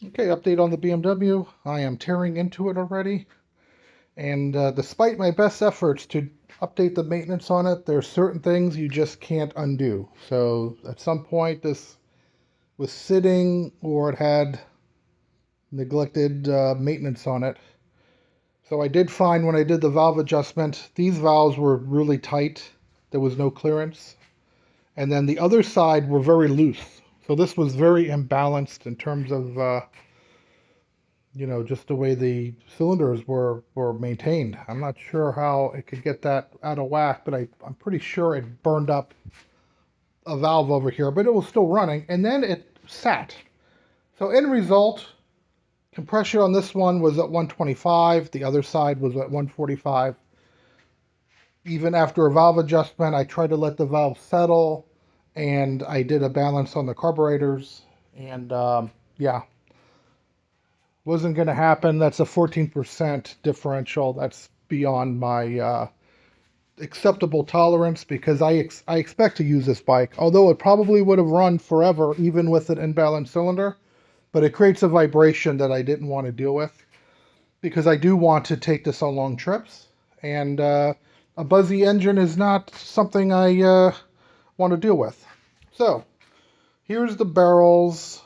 Okay, update on the BMW. I am tearing into it already, and despite my best efforts to update the maintenance on it, there's certain things you just can't undo. So at some point this was sitting or it had neglected maintenance on it. So I did find when I did the valve adjustment, these valves were really tight. There was no clearance. And then the other side were very loose. So this was very imbalanced in terms of just the way the cylinders were maintained. I'm not sure how it could get that out of whack, but I'm pretty sure it burned up a valve over here, but it was still running, and then it sat. So end result, compression on this one was at 125, the other side was at 145. Even after a valve adjustment, I tried to let the valve settle, and I did a balance on the carburetors, and yeah, wasn't going to happen. That's a 14% differential. That's beyond my acceptable tolerance because I expect to use this bike, although it probably would have run forever even with an imbalanced cylinder, but it creates a vibration that I didn't want to deal with because I do want to take this on long trips, and a buzzy engine is not something I want to deal with. So here's the barrels.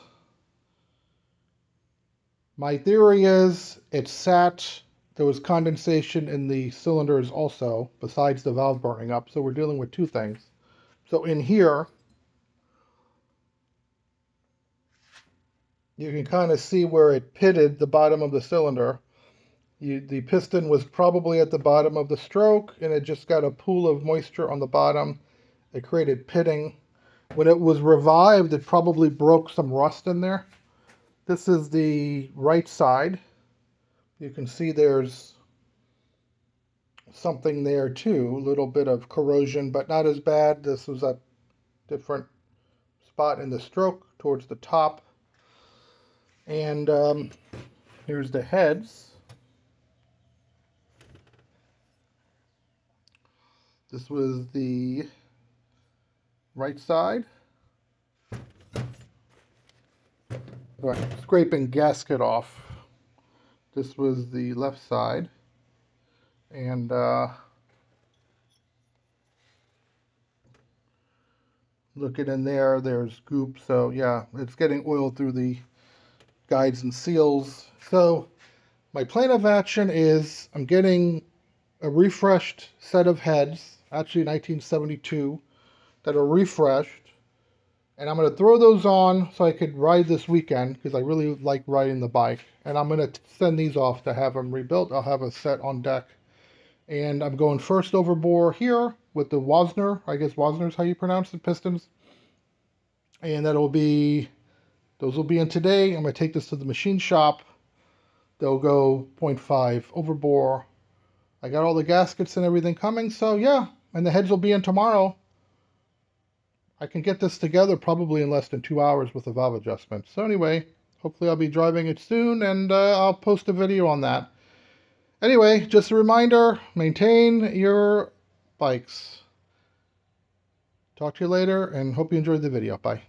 My theory is it sat, there was condensation in the cylinders also, besides the valve burning up, so we're dealing with two things. So in here, you can kind of see where it pitted the bottom of the cylinder. The piston was probably at the bottom of the stroke, and it just got a pool of moisture on the bottom. It created pitting. When it was revived, it probably broke some rust in there. This is the right side. You can see there's something there too, a little bit of corrosion, but not as bad. This was a different spot in the stroke towards the top. And here's the heads. This was the right side. Right, scraping gasket off. This was the left side. And looking in there, there's goop. So yeah, it's getting oil through the guides and seals. So my plan of action is I'm getting a refreshed set of heads, actually 1972, that are refreshed. And I'm going to throw those on so I could ride this weekend because I really like riding the bike. And I'm going to send these off to have them rebuilt. I'll have a set on deck. And I'm going first overbore here with the Wasner. I guess Wasner is how you pronounce the pistons. And those will be in today. I'm going to take this to the machine shop. They'll go 0.5 overbore. I got all the gaskets and everything coming. So yeah, and the heads will be in tomorrow. I can get this together probably in less than 2 hours with a valve adjustment. So anyway, hopefully I'll be driving it soon, and I'll post a video on that. Anyway, just a reminder, maintain your bikes. Talk to you later, and hope you enjoyed the video. Bye.